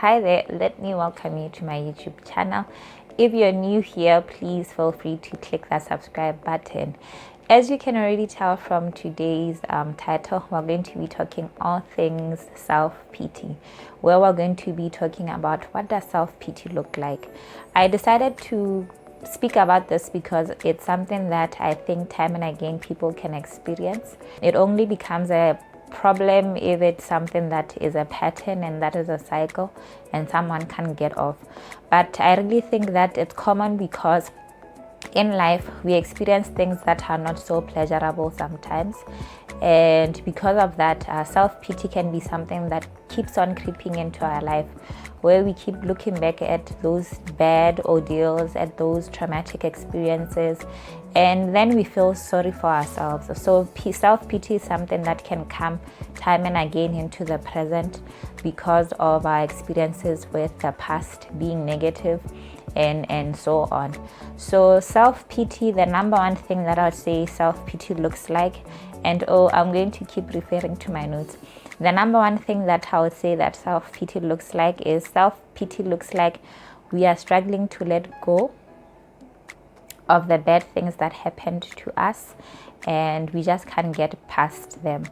Hi there, let me welcome you to my YouTube channel. If you're new here, please feel free to click that subscribe button. As you can already tell from today's title, we're going to be talking all things self-pity, where we're going to be talking about what does self-pity look like. I decided to speak about this because it's something that I think time and again people can experience. It only becomes a problem if it's something that is a pattern and that is a cycle and someone can get off. But I really think that it's common because in life we experience things that are not so pleasurable sometimes, and because of that self-pity can be something that keeps on creeping into our life, where we keep looking back at those bad ordeals, at those traumatic experiences, and then we feel sorry for ourselves. So self-pity is something that can come time and again into the present because of our experiences with the past being negative and so on. So self-pity, the number one thing that I would say self-pity looks like, and I'm going to keep referring to my notes. The number one thing that I would say that self-pity looks like is self-pity looks like we are struggling to let go of the bad things that happened to us and we just can't get past them.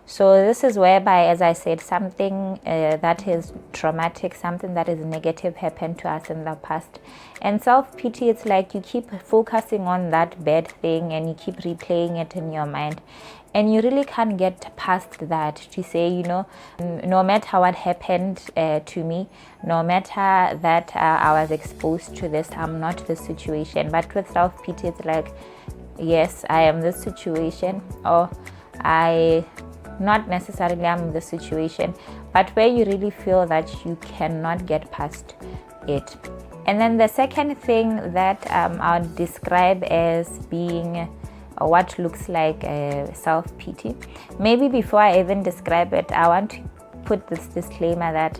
So this is whereby, as I said, something that is traumatic, something that is negative happened to us in the past. And self-pity, it's like you keep focusing on that bad thing and you keep replaying it in your mind. And you really can't get past that to say, you know, no matter what happened to me, no matter that I was exposed to this, I'm not this situation. But with self-pity, it's like, yes, I am this situation, or not necessarily I'm in the situation, but where you really feel that you cannot get past it. And then the second thing that I would describe as being what looks like self-pity. Maybe before I even describe it, I want to put this disclaimer that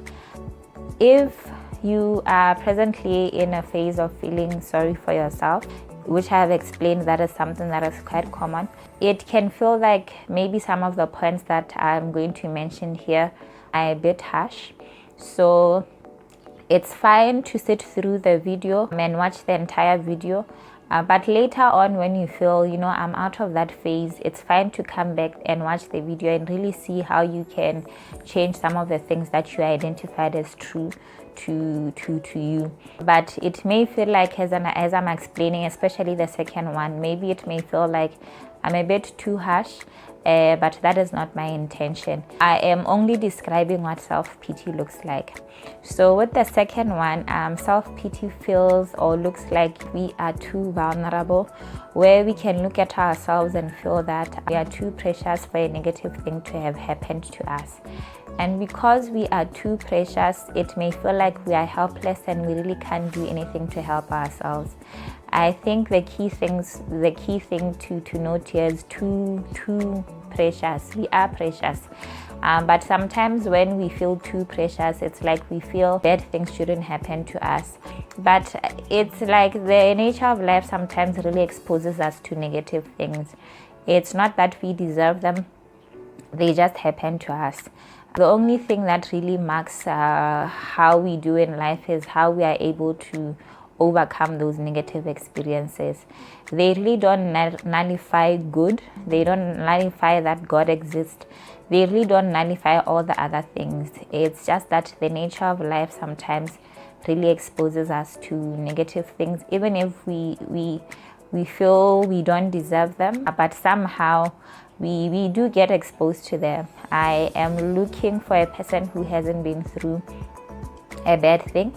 if you are presently in a phase of feeling sorry for yourself, which I have explained, that is something that is quite common. It can feel like maybe some of the points that I'm going to mention here are a bit harsh. So it's fine to sit through the video and watch the entire video. But later on, when you feel, you know, I'm out of that phase, it's fine to come back and watch the video and really see how you can change some of the things that you identified as true to you. But it may feel like, as I'm explaining, especially the second one, maybe it may feel like I'm a bit too harsh, but that is not my intention. I am only describing what self-pity looks like. So with the second one, self-pity feels or looks like we are too vulnerable, where we can look at ourselves and feel that we are too precious for a negative thing to have happened to us. And because we are too precious, it may feel like we are helpless and we really can't do anything to help ourselves. I think the key thing to note here is too precious. We are precious. But sometimes when we feel too precious, it's like we feel bad things shouldn't happen to us. But it's like the nature of life sometimes really exposes us to negative things. It's not that we deserve them, they just happen to us. The only thing that really marks how we do in life is how we are able to overcome those negative experiences. They really don't nullify good. They don't nullify that God exists. They really don't nullify all the other things. It's just that the nature of life sometimes really exposes us to negative things, even if we feel we don't deserve them, but somehow we do get exposed to them. I am looking for a person who hasn't been through a bad thing,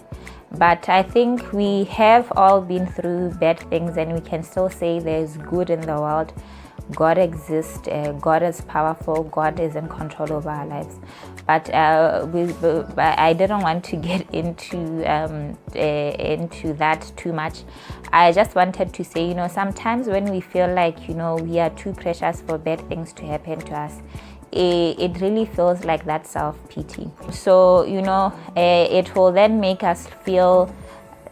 but I think we have all been through bad things and we can still say there's good in the world. God exists, God is powerful, God is in control of our lives. But I didn't want to get into that too much. I just wanted to say, you know, sometimes when we feel like, you know, we are too precious for bad things to happen to us, it really feels like that self-pity. So, you know, it will then make us feel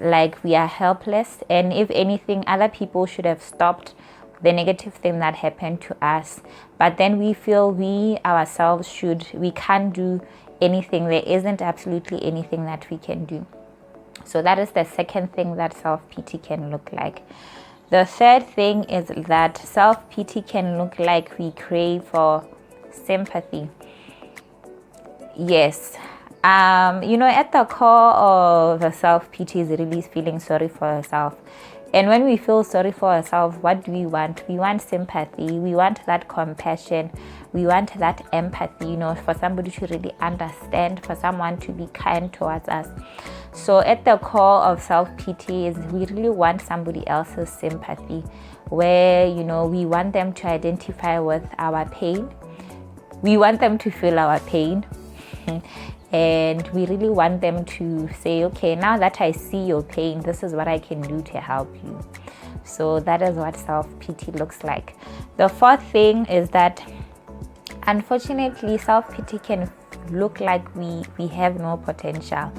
like we are helpless, and if anything, other people should have stopped the negative thing that happened to us. But then we feel we ourselves we can't do anything. There isn't absolutely anything that we can do. So that is the second thing that self-pity can look like. The third thing is that self-pity can look like we crave for sympathy. Yes. At the core of the self-pity is really feeling sorry for yourself. And when we feel sorry for ourselves, what do we want? We want sympathy. We want that compassion. We want that empathy, for somebody to really understand, for someone to be kind towards us. So at the core of self-pity is we really want somebody else's sympathy, where, we want them to identify with our pain. We want them to feel our pain. And we really want them to say, okay, now that I see your pain, this is what I can do to help you. So that is what self-pity looks like. The fourth thing is that, unfortunately, self-pity can look like we have no potential.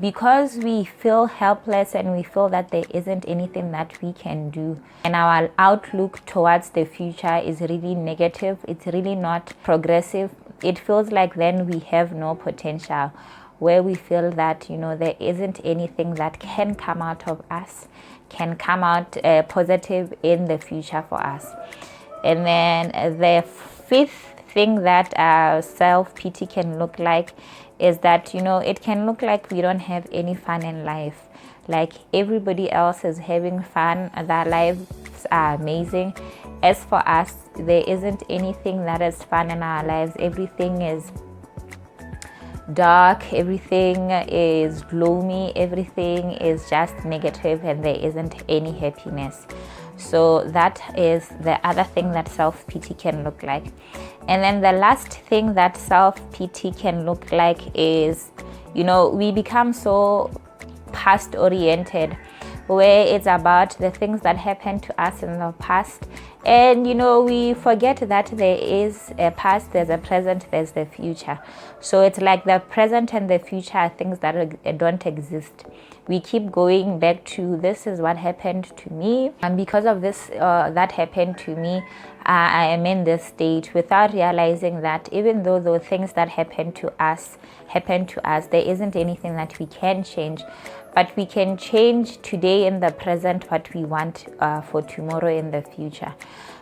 Because we feel helpless and we feel that there isn't anything that we can do. And our outlook towards the future is really negative. It's really not progressive. It feels like then we have no potential, where we feel that, there isn't anything that can come out of us, can come out positive in the future for us. And then the fifth thing that self-pity can look like is that, it can look like we don't have any fun in life. Like everybody else is having fun, their lives are amazing. As for us, there isn't anything that is fun in our lives. Everything is dark, everything is gloomy, everything is just negative, and there isn't any happiness. So that is the other thing that self-pity can look like. And then the last thing that self-pity can look like is, we become so past oriented, where it's about the things that happened to us in the past. And, we forget that there is a past, there's a present, there's the future. So it's like the present and the future are things that don't exist. We keep going back to, this is what happened to me, and because of this that happened to me, I am in this state, without realizing that even though the things that happen to us, there isn't anything that we can change. But we can change today in the present what we want for tomorrow in the future.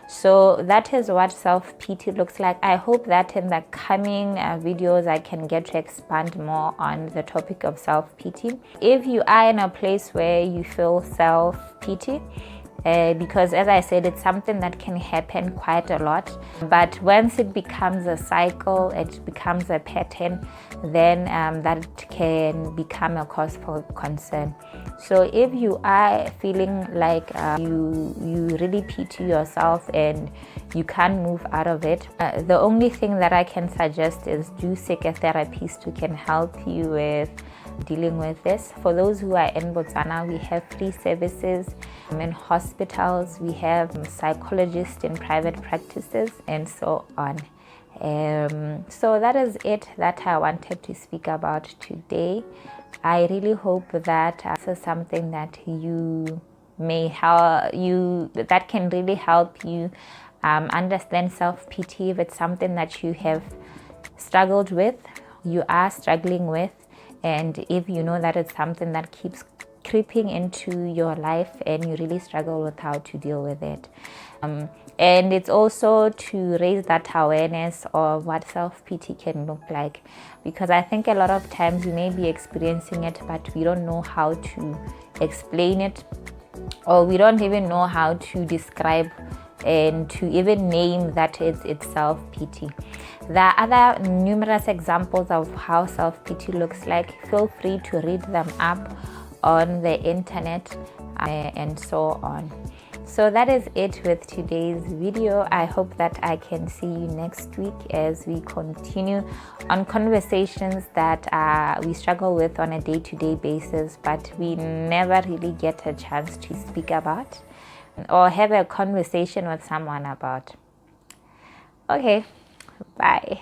So that is what self-pity looks like. I hope that in the coming videos I can get to expand more on the topic of self-pity. If you are in a place where you feel self-pity, because as I said, it's something that can happen quite a lot, but once it becomes a cycle, it becomes a pattern, then that can become a cause for concern. So if you are feeling like you really pity yourself and you can't move out of it, the only thing that I can suggest is do seek a therapist who can help you with dealing with this. For those who are in Botswana, we have free services in hospitals, we have psychologists in private practices, and so on. So that is it that I wanted to speak about today. I really hope that this is something that that can really help you understand self-pity. If it's something that you have struggled with, you are struggling with, and if you know that it's something that keeps creeping into your life and you really struggle with how to deal with it. And it's also to raise that awareness of what self-pity can look like, because I think a lot of times we may be experiencing it, but we don't know how to explain it, or we don't even know how to describe and to even name that it's self-pity. There are other numerous examples of how self-pity looks like. Feel free to read them up on the internet and so on. So that is it with today's video. I hope that I can see you next week as we continue on conversations that we struggle with on a day-to-day basis, but we never really get a chance to speak about or have a conversation with someone about. Okay, bye.